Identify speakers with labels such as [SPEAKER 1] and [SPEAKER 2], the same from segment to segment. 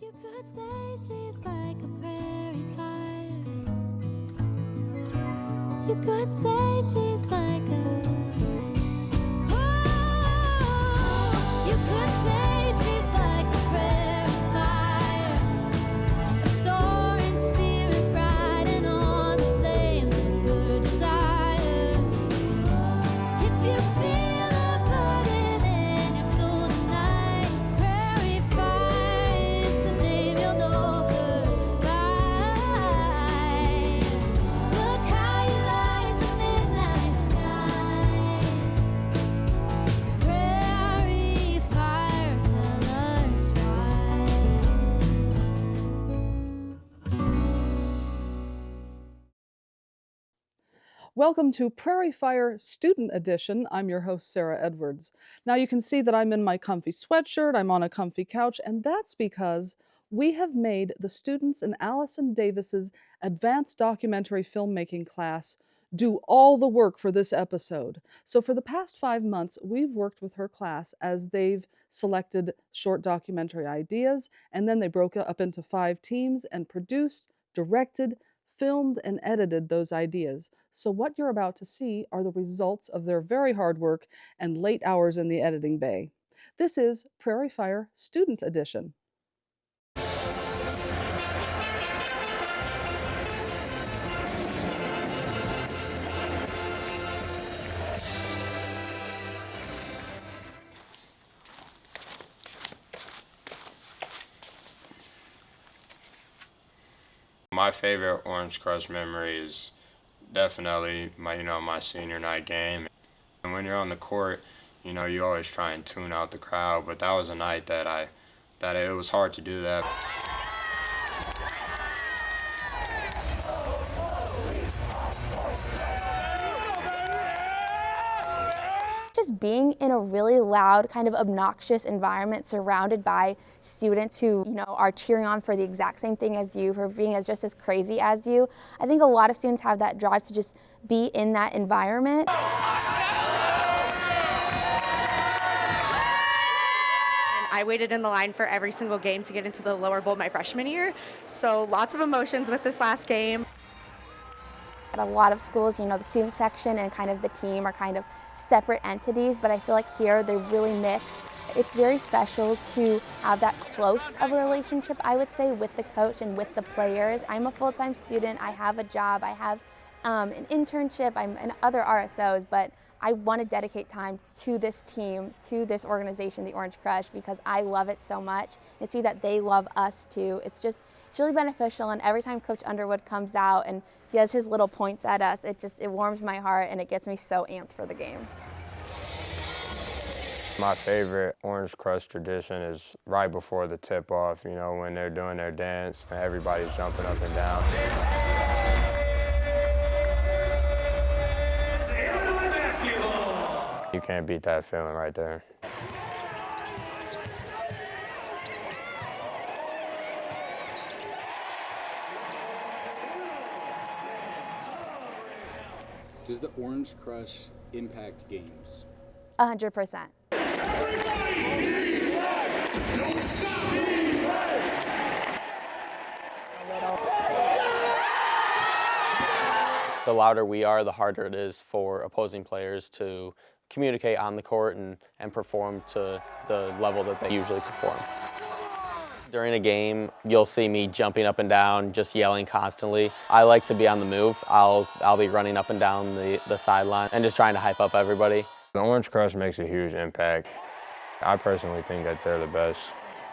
[SPEAKER 1] You could say she's like a prairie fire. You could say she's like a... Oh, you could say she's like a prairie fire. A soaring spirit riding on the flames of her desire. If you feel a burden in your soul tonight, prairie fire is the name you'll know her by. Look how you light the midnight sky. Prairie fire, tell us why.
[SPEAKER 2] Welcome to Prairie Fire Student Edition. I'm your host, Sarah Edwards. Now you can see that I'm in my comfy sweatshirt, I'm on a comfy couch, and that's because we have made the students in Allison Davis's advanced documentary filmmaking class do all the work for this episode. So for the past 5 months, we've worked with her class as they've selected short documentary ideas, and then they broke it up into 5 teams and produced, directed, filmed, and edited those ideas. So what you're about to see are the results of their very hard work and late hours in the editing bay. This is Prairie Fire Student Edition.
[SPEAKER 3] My favorite Orange Crush memory is definitely my senior night game. And when you're on the court, you always try and tune out the crowd, but that was a night that it was hard to do that.
[SPEAKER 4] Just being in a really loud, kind of obnoxious environment surrounded by students who, are cheering on for the exact same thing as you, for being just as crazy as you. I think a lot of students have that drive to just be in that environment.
[SPEAKER 5] I waited in the line for every single game to get into the lower bowl my freshman year, so lots of emotions with this last game.
[SPEAKER 4] At a lot of schools, the student section and kind of the team are kind of separate entities, but I feel like here they're really mixed. It's very special to have that close of a relationship, I would say, with the coach and with the players. I'm a full-time student, I have a job, I have an internship, I'm in other RSOs, but I want to dedicate time to this team, to this organization, the Orange Crush, because I love it so much. And see that they love us too. It's really beneficial, and every time Coach Underwood comes out and he has his little points at us, it warms my heart and it gets me so amped for the game.
[SPEAKER 3] My favorite Orange Crush tradition is right before the tip-off, when they're doing their dance and everybody's jumping up and down. You can't beat that feeling right there.
[SPEAKER 6] Does the Orange Crush impact games?
[SPEAKER 4] 100%.
[SPEAKER 7] The louder we are, the harder it is for opposing players to communicate on the court and perform to the level that they usually perform. During a game, you'll see me jumping up and down, just yelling constantly. I like to be on the move. I'll be running up and down the sideline and just trying to hype up everybody.
[SPEAKER 3] The Orange Crush makes a huge impact. I personally think that they're the best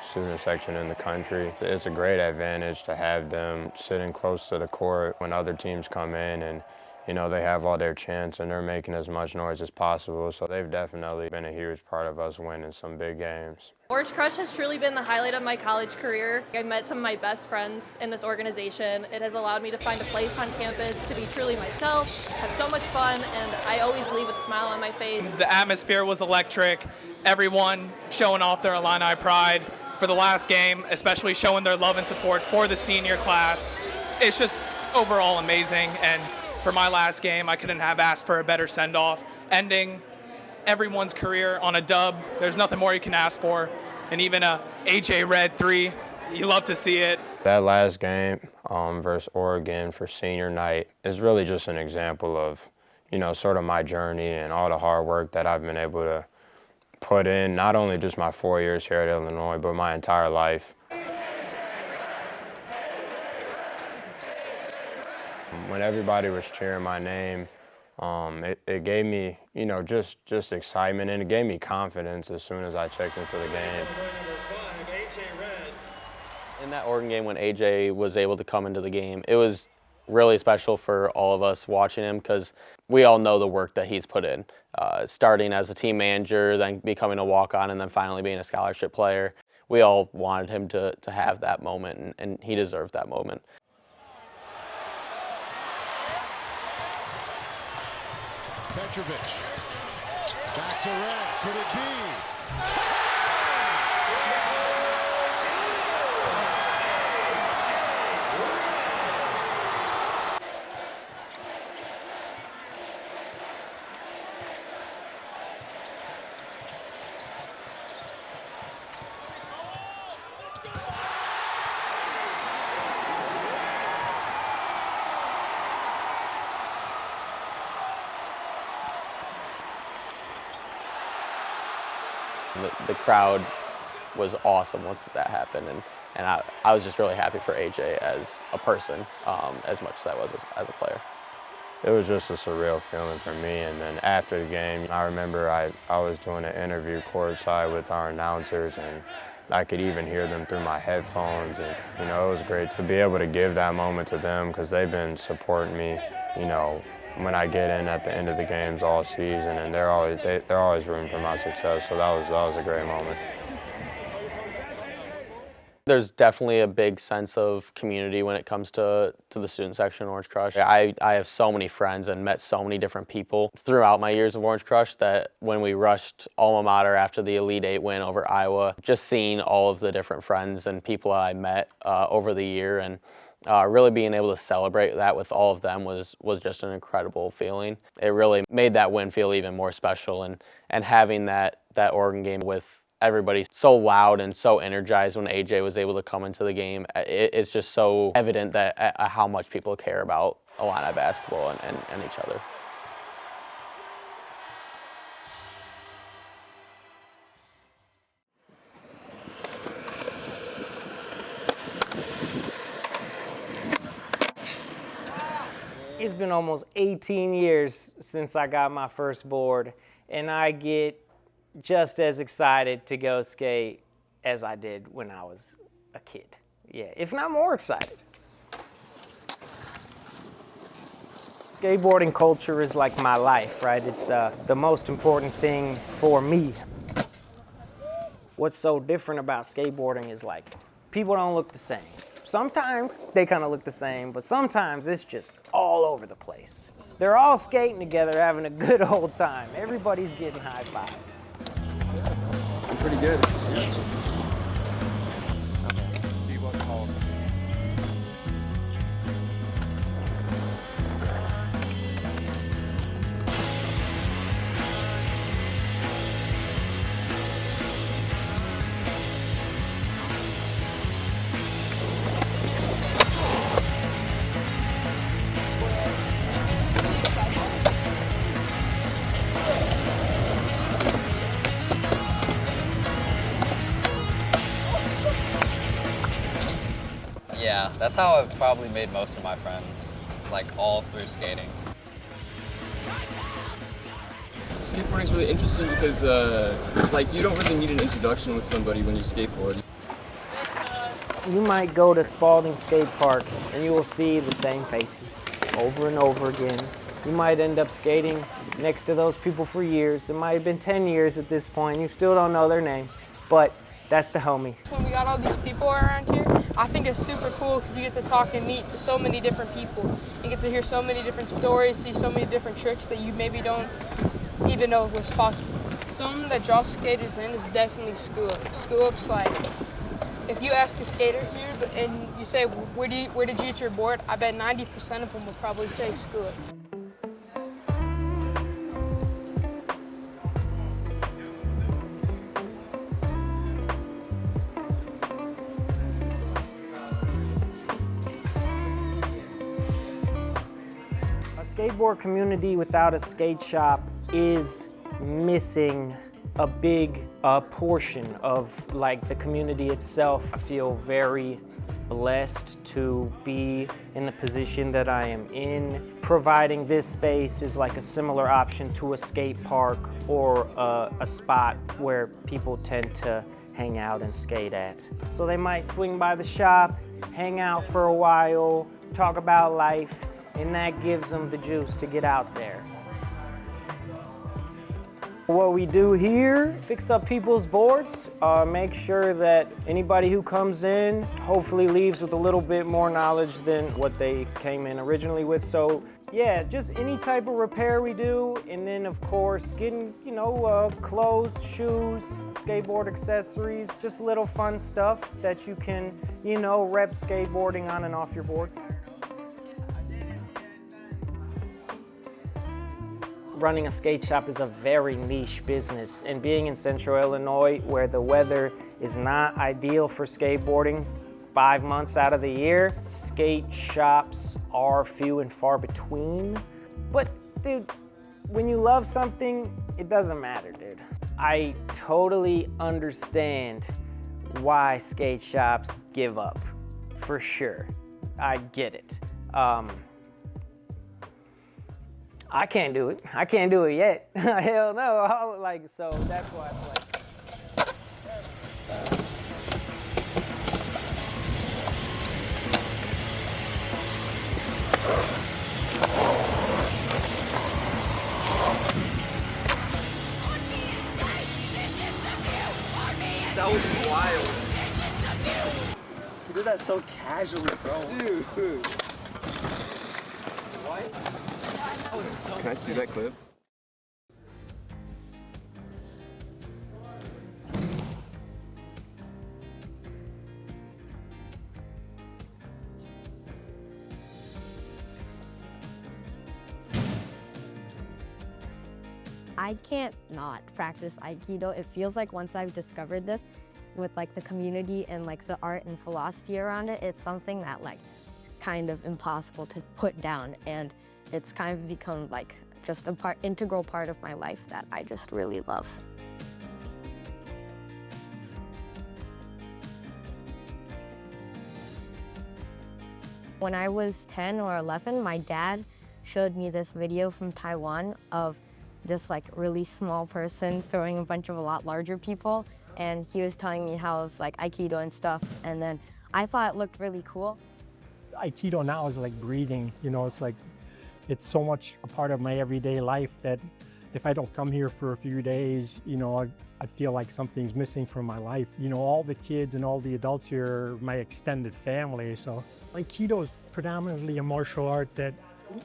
[SPEAKER 3] student section in the country. It's a great advantage to have them sitting close to the court when other teams come in and they have all their chants and they're making as much noise as possible. So they've definitely been a huge part of us winning some big games.
[SPEAKER 8] Orange Crush has truly been the highlight of my college career. I met some of my best friends in this organization. It has allowed me to find a place on campus to be truly myself, have so much fun, and I always leave with a smile on my face.
[SPEAKER 9] The atmosphere was electric. Everyone showing off their Illini pride for the last game, especially showing their love and support for the senior class. It's just overall amazing, and for my last game, I couldn't have asked for a better send-off. Ending everyone's career on a dub, there's nothing more you can ask for. And even a AJ Red 3 You love to see it.
[SPEAKER 3] That last game versus Oregon for senior night is really just an example of, you know, sort of my journey and all the hard work that I've been able to put in, not only just my 4 years here at Illinois, but my entire life. When everybody was cheering my name, it gave me, you know, just excitement, and it gave me confidence as soon as I checked into the game.
[SPEAKER 7] In that Oregon game, when AJ was able to come into the game, it was really special for all of us watching him because we all know the work that he's put in. Starting as a team manager, then becoming a walk-on, and then finally being a scholarship player. We all wanted him to have that moment, and he deserved that moment.
[SPEAKER 10] Petrovic, back to Red, could it be?
[SPEAKER 7] The crowd was awesome once that happened, and I was just really happy for AJ as a person, as much as I was as a player.
[SPEAKER 3] It was just a surreal feeling for me, and then after the game, I remember I was doing an interview courtside with our announcers, and I could even hear them through my headphones, and you know, it was great to be able to give that moment to them because they've been supporting me, you know, when I get in at the end of the games all season, and they're always rooting for my success. So that was a great moment.
[SPEAKER 7] There's definitely a big sense of community when it comes to the student section of Orange Crush. I have so many friends and met so many different people throughout my years of Orange Crush that when we rushed alma mater after the Elite Eight win over Iowa, just seeing all of the different friends and people I met over the year, and really being able to celebrate that with all of them was just an incredible feeling. It really made that win feel even more special, and having that Oregon game with everybody so loud and so energized when AJ was able to come into the game, it's just so evident that how much people care about Illini basketball and each other.
[SPEAKER 11] It's been almost 18 years since I got my first board, and I get just as excited to go skate as I did when I was a kid. Yeah, if not more excited. Skateboarding culture is like my life, right? It's the most important thing for me. What's so different about skateboarding is like, people don't look the same. Sometimes they kind of look the same, but sometimes it's just all over the place. They're all skating together, having a good old time. Everybody's getting high fives.
[SPEAKER 6] Pretty good.
[SPEAKER 12] Yeah, that's how I've probably made most of my friends, like all through skating.
[SPEAKER 6] Skateboarding is really interesting because like you don't really need an introduction with somebody when you skateboard.
[SPEAKER 11] You might go to Spalding Skate Park and you will see the same faces over and over again. You might end up skating next to those people for years. It might have been 10 years at this point. You still don't know their name, but that's the homie.
[SPEAKER 13] When we got all these people around here, I think it's super cool because you get to talk and meet so many different people. You get to hear so many different stories, see so many different tricks that you maybe don't even know was possible. Something that draws skaters in is definitely school-up. School-up's like, if you ask a skater here and you say, where did you get your board? I bet 90% of them will probably say school-up.
[SPEAKER 11] skateboard community without a skate shop is missing a big portion of like the community itself. I feel very blessed to be in the position that I am in. Providing this space is like a similar option to a skate park or a spot where people tend to hang out and skate at. So they might swing by the shop, hang out for a while, talk about life, and that gives them the juice to get out there. What we do here, fix up people's boards, make sure that anybody who comes in hopefully leaves with a little bit more knowledge than what they came in originally with. So yeah, just any type of repair we do, and then of course getting, you know, clothes, shoes, skateboard accessories, just little fun stuff that you can, you know, rep skateboarding on and off your board. Running a skate shop is a very niche business, and being in Central Illinois where the weather is not ideal for skateboarding 5 months out of the year, skate shops are few and far between. But dude, when you love something, it doesn't matter, dude. I totally understand why skate shops give up, for sure. I get it. I can't do it. I can't do it yet. Hell no. Like, so that's why it's like.
[SPEAKER 6] That was wild.
[SPEAKER 14] You did that so casually, bro.
[SPEAKER 6] Dude. What? Can I see that clip?
[SPEAKER 15] I can't not practice Aikido. It feels like once I've discovered this, with like the community and like the art and philosophy around it, it's something that like kind of impossible to put down, and it's kind of become like just a integral part of my life that I just really love. When I was 10 or 11, my dad showed me this video from Taiwan of this like really small person throwing a bunch of a lot larger people, and he was telling me how it's like Aikido and stuff, and then I thought it looked really cool.
[SPEAKER 16] Aikido now is like breathing, you know, it's so much a part of my everyday life that if I don't come here for a few days, you know, I feel like something's missing from my life. You know, all the kids and all the adults here are my extended family, so Aikido is predominantly a martial art that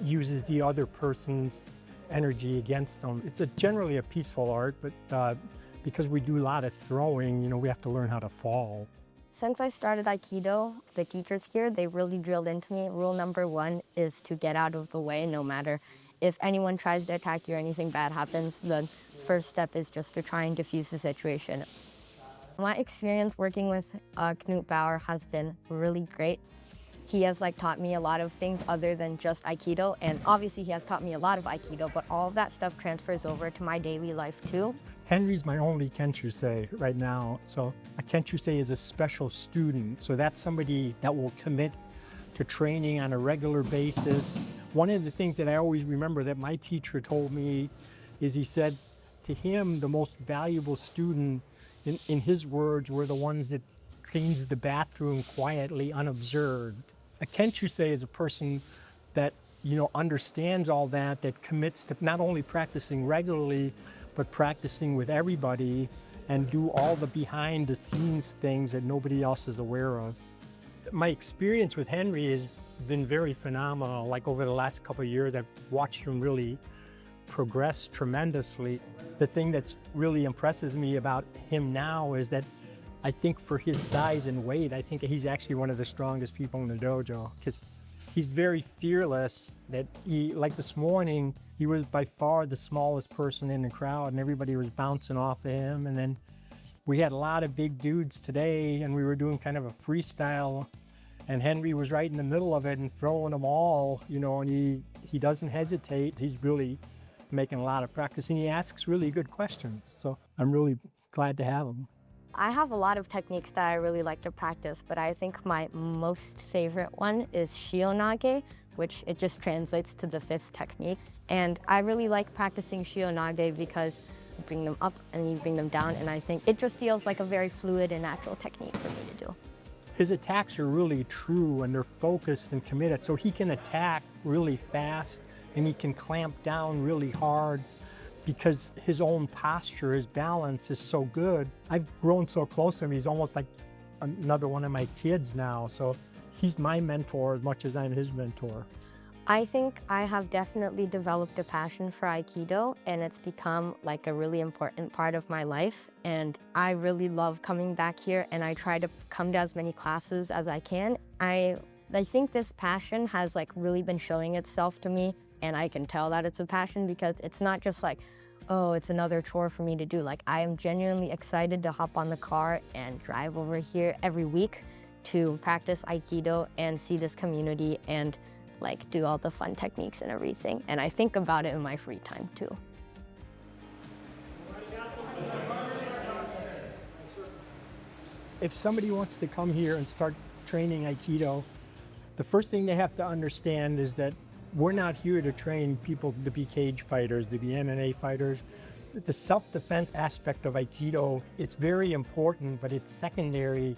[SPEAKER 16] uses the other person's energy against them. It's generally a peaceful art, but because we do a lot of throwing, you know, we have to learn how to fall.
[SPEAKER 15] Since I started Aikido, the teachers here, they really drilled into me. Rule number 1 is to get out of the way, no matter if anyone tries to attack you or anything bad happens. The first step is just to try and diffuse the situation. My experience working with Knut Bauer has been really great. He has like taught me a lot of things other than just Aikido, and obviously he has taught me a lot of Aikido, but all of that stuff transfers over to my daily life too.
[SPEAKER 16] Henry's my only Kenshusei right now. So a Kenshusei is a special student. So that's somebody that will commit to training on a regular basis. One of the things that I always remember that my teacher told me is he said to him, the most valuable student in his words were the ones that cleans the bathroom quietly, unobserved. A Kenshusei is a person that, you know, understands all that, that commits to not only practicing regularly, but practicing with everybody and do all the behind the scenes things that nobody else is aware of. My experience with Henry has been very phenomenal. Like over the last couple of years, I've watched him really progress tremendously. The thing that really impresses me about him now is that I think for his size and weight, I think he's actually one of the strongest people in the dojo, because he's very fearless. That he, like this morning, he was by far the smallest person in the crowd and everybody was bouncing off of him. And then we had a lot of big dudes today and we were doing kind of a freestyle. And Henry was right in the middle of it and throwing them all, you know, and he doesn't hesitate. He's really making a lot of practice, and he asks really good questions. So I'm really glad to have him.
[SPEAKER 15] I have a lot of techniques that I really like to practice, but I think my most favorite one is Shio-nage, which it just translates to the 5th technique. And I really like practicing Shio-nage because you bring them up and you bring them down, and I think it just feels like a very fluid and natural technique for me to do.
[SPEAKER 16] His attacks are really true and they're focused and committed, so he can attack really fast and he can clamp down really hard because his own posture, his balance is so good. I've grown so close to him, he's almost like another one of my kids now, so he's my mentor as much as I'm his mentor.
[SPEAKER 15] I think I have definitely developed a passion for Aikido, and it's become like a really important part of my life. And I really love coming back here, and I try to come to as many classes as I can. I think this passion has like really been showing itself to me, and I can tell that it's a passion because it's not just like, oh, it's another chore for me to do. Like, I am genuinely excited to hop on the car and drive over here every week to practice Aikido and see this community and like do all the fun techniques and everything. And I think about it in my free time too.
[SPEAKER 16] If somebody wants to come here and start training Aikido, the first thing they have to understand is that we're not here to train people to be cage fighters, to be MMA fighters. The self-defense aspect of Aikido, it's very important, but it's secondary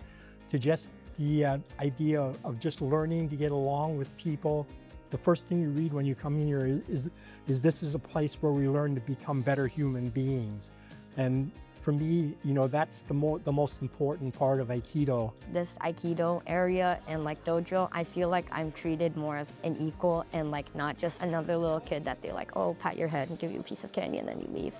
[SPEAKER 16] to just the idea of just learning to get along with people. The first thing you read when you come in here is this is a place where we learn to become better human beings. And for me, you know, that's the most important part of Aikido.
[SPEAKER 15] This Aikido area and like dojo, I feel like I'm treated more as an equal and like not just another little kid that they like, oh, pat your head and give you a piece of candy and then you leave.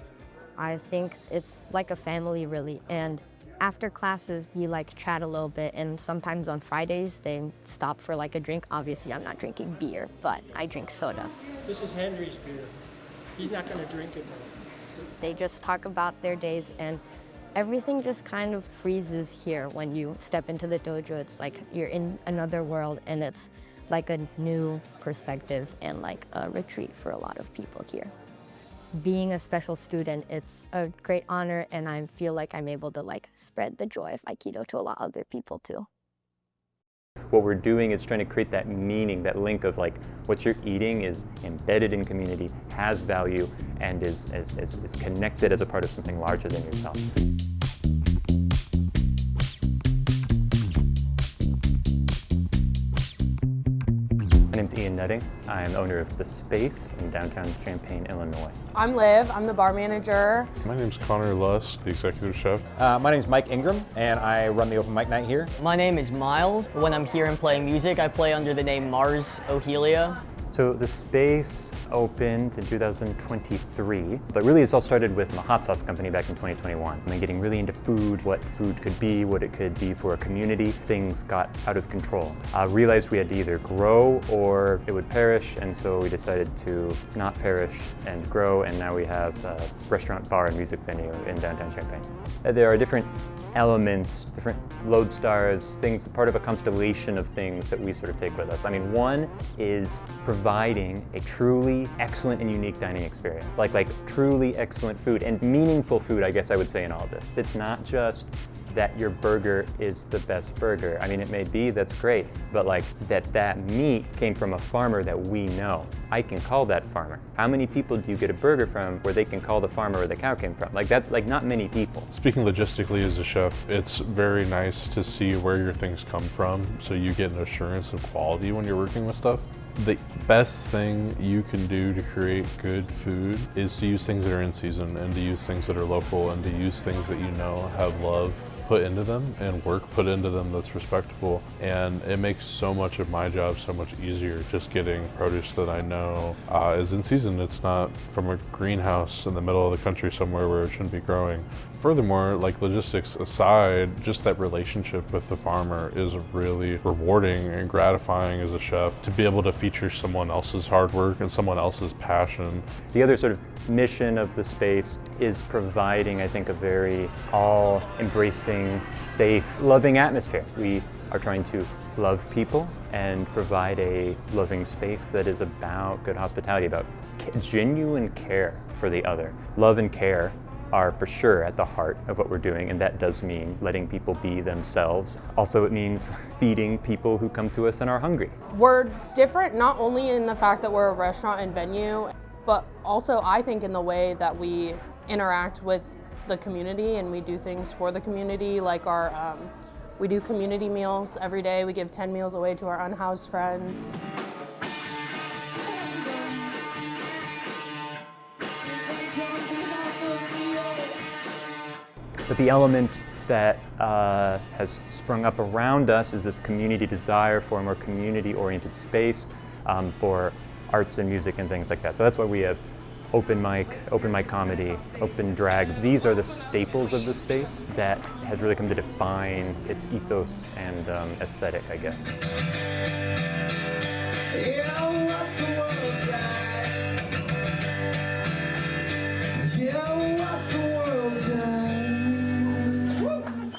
[SPEAKER 15] I think it's like a family really, and after classes, we like chat a little bit, and sometimes on Fridays, they stop for like a drink. Obviously, I'm not drinking beer, but I drink soda.
[SPEAKER 16] This is Henry's beer. He's not gonna drink it though.
[SPEAKER 15] They just talk about their days, and everything just kind of freezes here when you step into the dojo. It's like you're in another world, and it's like a new perspective and like a retreat for a lot of people here. Being a special student, it's a great honor, and I feel like I'm able to like spread the joy of Aikido to a lot of other people too.
[SPEAKER 17] What we're doing is trying to create that meaning, that link of like what you're eating is embedded in community, has value, and is connected as a part of something larger than yourself. My name's Ian Nutting. I'm owner of The Space in downtown Champaign, Illinois.
[SPEAKER 18] I'm Liv, I'm the bar manager.
[SPEAKER 19] My name's Connor Lusk, the executive chef.
[SPEAKER 20] My name's Mike Ingram, and I run the open mic night here.
[SPEAKER 21] My name is Miles. When I'm here and playing music, I play under the name Mars Ohelia.
[SPEAKER 17] So The Space opened in 2023, but really it's all started with a hot sauce company back in 2021. And getting really into food, what food could be, what it could be for a community, things got out of control. I realized we had to either grow or it would perish, and so we decided to not perish and grow, and now we have a restaurant, bar, and music venue in downtown Champaign. There are different elements, different lodestars, things, part of a constellation of things that we sort of take with us. I mean, one is providing a truly excellent and unique dining experience, like truly excellent food and meaningful food, I guess I would say in all of this. It's not just that your burger is the best burger. I mean, it may be, that's great, but like that meat came from a farmer that we know. I can call that farmer. How many people do you get a burger from where they can call the farmer where the cow came from? Like that's like not many people.
[SPEAKER 19] Speaking logistically as a chef, it's very nice to see where your things come from so you get an assurance of quality when you're working with stuff. The best thing you can do to create good food is to use things that are in season and to use things that are local and to use things that you know have love put into them and work put into them that's respectable, and it makes so much of my job so much easier, just getting produce that I know is in season. It's not from a greenhouse in the middle of the country somewhere where it shouldn't be growing. Furthermore, like logistics aside, just that relationship with the farmer is really rewarding and gratifying as a chef to be able to feature someone else's hard work and someone else's passion.
[SPEAKER 17] The other sort of mission of The Space is providing, I think, a very all-embracing, safe, loving atmosphere. We are trying to love people and provide a loving space that is about good hospitality, about genuine care for the other. Love and care are for sure at the heart of what we're doing, and that does mean letting people be themselves. Also, it means feeding people who come to us and are hungry.
[SPEAKER 18] We're different not only in the fact that we're a restaurant and venue, but also I think in the way that we interact with the community and we do things for the community, like we do community meals every day. We give 10 meals away to our unhoused friends.
[SPEAKER 17] But the element that has sprung up around us is this community desire for a more community-oriented space for arts and music and things like that. So that's why we have open mic comedy, open drag. These are the staples of the space that has really come to define its ethos and aesthetic, I guess.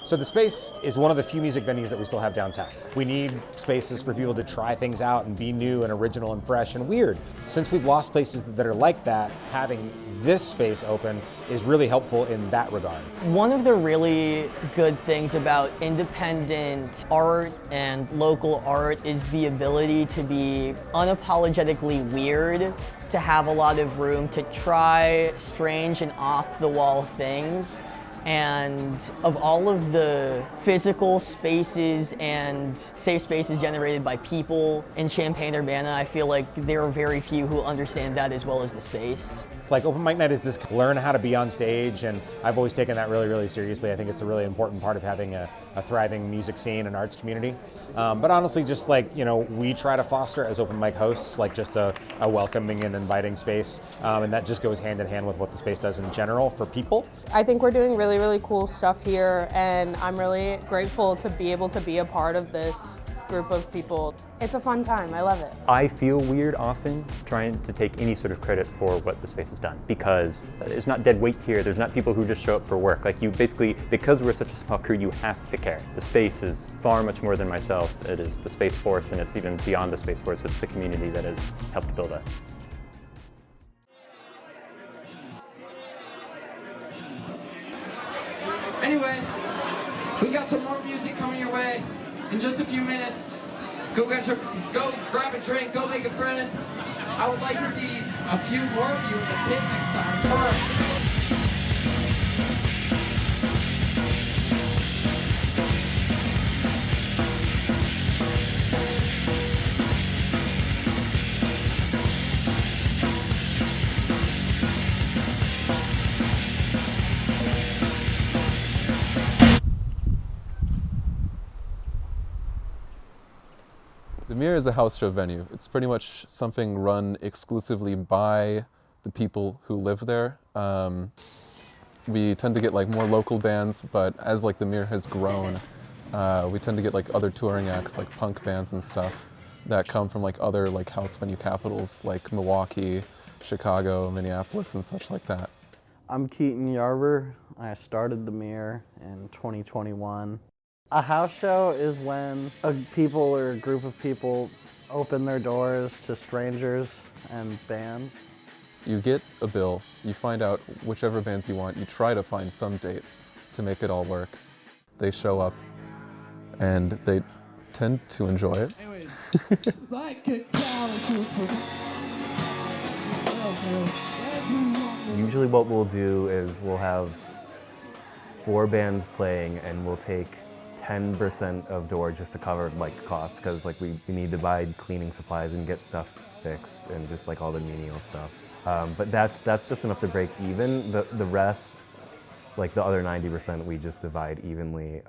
[SPEAKER 20] So the space is one of the few music venues that we still have downtown. We need spaces for people to try things out and be new and original and fresh and weird. Since we've lost places that are like that, having this space open is really helpful in that regard.
[SPEAKER 21] One of the really good things about independent art and local art is the ability to be unapologetically weird, to have a lot of room to try strange and off-the-wall things. And of all of the physical spaces and safe spaces generated by people in Champaign-Urbana, I feel like there are very few who understand that as well as the space.
[SPEAKER 20] It's like open mic night is this learn how to be on stage, and I've always taken that really, really seriously. I think it's a really important part of having a thriving music scene and arts community. But honestly, just like, we try to foster as open mic hosts, like just a welcoming and inviting space. And that just goes hand in hand with what the space does in general for people.
[SPEAKER 18] I think we're doing really, really cool stuff here, and I'm really grateful to be able to be a part of this group of people. It's a fun time, I love it.
[SPEAKER 17] I feel weird often trying to take any sort of credit for what the space has done, because there's not dead weight here. There's not people who just show up for work. Like, you basically, because we're such a small crew, you have to care. The space is far much more than myself. It is the Space Force, and it's even beyond the Space Force. It's the community that has helped build us.
[SPEAKER 1] Anyway, we got some more music coming your way in just a few minutes. Go grab a drink, go make a friend. I would like to see a few more of you in the pit next time. Come on.
[SPEAKER 22] The Mirror is a house show venue. It's pretty much something run exclusively by the people who live there. We tend to get more local bands, but as the Mirror has grown, we tend to get other touring acts, like punk bands and stuff, that come from other house venue capitals like Milwaukee, Chicago, Minneapolis, and such like that.
[SPEAKER 23] I'm Keaton Yarber. I started the Mirror in 2021. A house show is when people or a group of people open their doors to strangers and bands.
[SPEAKER 22] You get a bill, you find out whichever bands you want, you try to find some date to make it all work. They show up, and they tend to enjoy it.
[SPEAKER 24] Usually what we'll do is we'll have 4 bands playing, and we'll take 10% of door just to cover costs, because we need to buy cleaning supplies and get stuff fixed and just all the menial stuff. But that's just enough to break even. The rest, the other 90%, we just divide evenly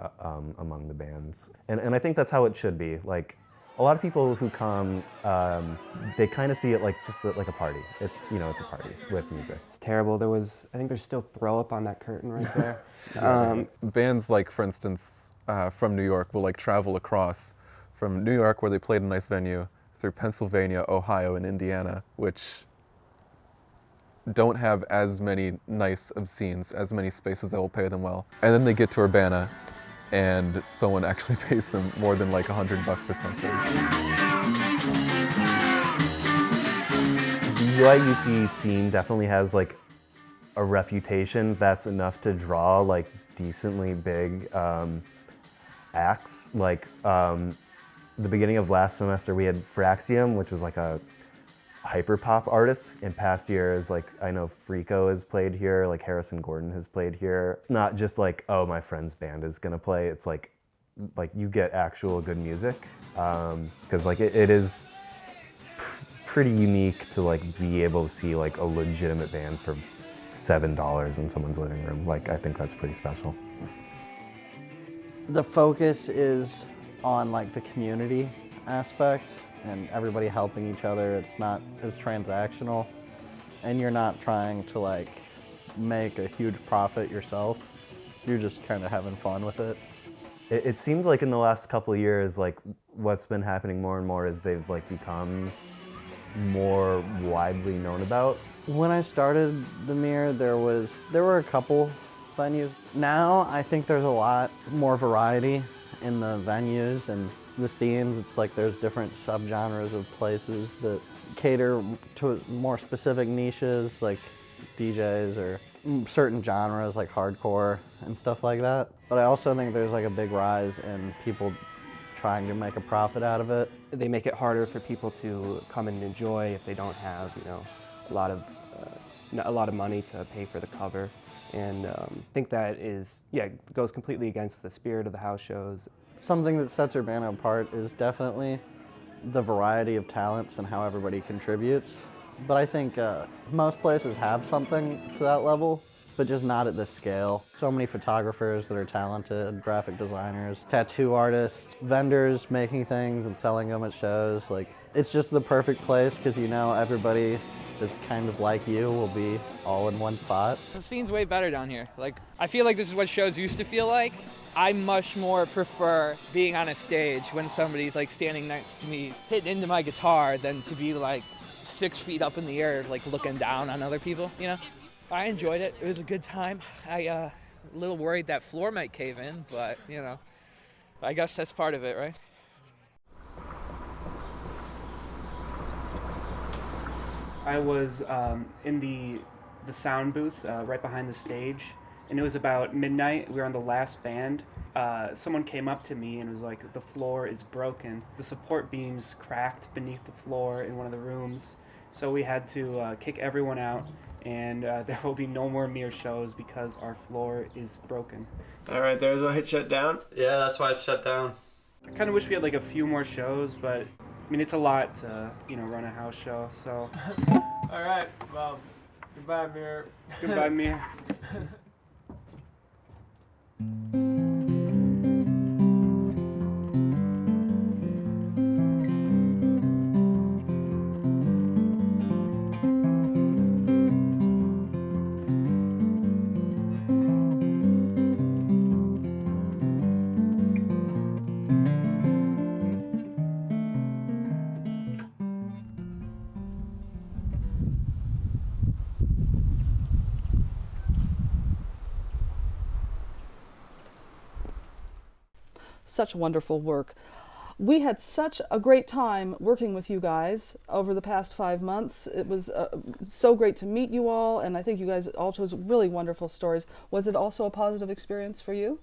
[SPEAKER 24] among the bands. And I think that's how it should be. A lot of people who come, they kind of see it just like a party. It's it's a party with music.
[SPEAKER 25] It's terrible. I think there's still throw up on that curtain right there.
[SPEAKER 22] Bands for instance, from New York will travel across from New York, where they played a nice venue, through Pennsylvania, Ohio, and Indiana, which don't have as many nice scenes, as many spaces that will pay them well. And then they get to Urbana, and someone actually pays them more than like $100 or something.
[SPEAKER 24] The UIUC scene definitely has like a reputation that's enough to draw like decently big acts. Like the beginning of last semester we had Fraxium, which was like a hyperpop artist. In past years, like I know Frico has played here, like Harrison Gordon has played here. It's not just like, oh, my friend's band is gonna play. It's like you get actual good music, because like it is pretty unique to like be able to see like a legitimate band for $7 in someone's living room. Like I think that's pretty special.
[SPEAKER 23] The focus is on like the community aspect and everybody helping each other. It's not as transactional, and you're not trying to like make a huge profit yourself. You're just kind of having fun with it.
[SPEAKER 24] It seems like in the last couple of years, like what's been happening more and more is they've like become more widely known about.
[SPEAKER 23] When I started the Mirror, there were a couple venues. Now I think there's a lot more variety in the venues and the scenes. It's like there's different subgenres of places that cater to more specific niches, like DJs or certain genres like hardcore and stuff like that. But I also think there's like a big rise in people trying to make a profit out of it.
[SPEAKER 25] They make it harder for people to come and enjoy if they don't have, you know, a lot of money to pay for the cover. And I think that goes completely against the spirit of the house shows.
[SPEAKER 23] Something that sets Urbana apart is definitely the variety of talents and how everybody contributes. But I think most places have something to that level, but just not at this scale. So many photographers that are talented, graphic designers, tattoo artists, vendors making things and selling them at shows. Like, it's just the perfect place because you know everybody that's kind of like you will be all in one spot.
[SPEAKER 2] The scene's way better down here. Like, I feel like this is what shows used to feel like. I much more prefer being on a stage when somebody's like standing next to me hitting into my guitar than to be like 6 feet up in the air like looking down on other people, you know? I enjoyed it. It was a good time. I a little worried that floor might cave in, but you know, I guess that's part of it, right?
[SPEAKER 4] I was in the sound booth right behind the stage, and it was about midnight. We were on the last band. Someone came up to me and was like, "The floor is broken. The support beams cracked beneath the floor in one of the rooms." So we had to kick everyone out, and there will be no more Mirror shows because our floor is broken.
[SPEAKER 5] All right, there's why it's shut down?
[SPEAKER 8] Yeah, that's why it's shut down.
[SPEAKER 4] I kind of wish we had like a few more shows, but I mean, it's a lot to, you know, run a house show, so.
[SPEAKER 5] All right, well, goodbye, Mirror.
[SPEAKER 4] Goodbye, Mirror.
[SPEAKER 9] Such wonderful work. We had such a great time working with you guys over the past 5 months. It was so great to meet you all, and I think you guys all chose really wonderful stories. Was it also a positive experience for you?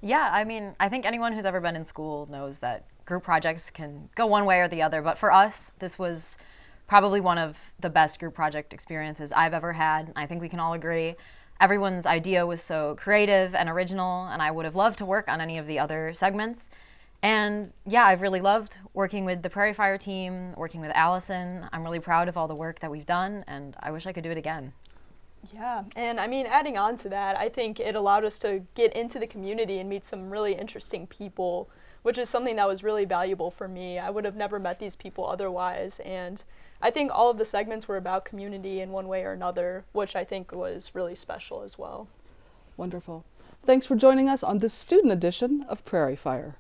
[SPEAKER 26] Yeah, I mean, I think anyone who's ever been in school knows that group projects can go one way or the other, but for us, this was probably one of the best group project experiences I've ever had. I think we can all agree. Everyone's idea was so creative and original, and I would have loved to work on any of the other segments. And yeah, I've really loved working with the Prairie Fire team, working with Allison. I'm really proud of all the work that we've done, and I wish I could do it again.
[SPEAKER 27] Yeah, and I mean, adding on to that, I think it allowed us to get into the community and meet some really interesting people, which is something that was really valuable for me. I would have never met these people otherwise, and I think all of the segments were about community in one way or another, which I think was really special as well.
[SPEAKER 9] Wonderful. Thanks for joining us on this student edition of Prairie Fire.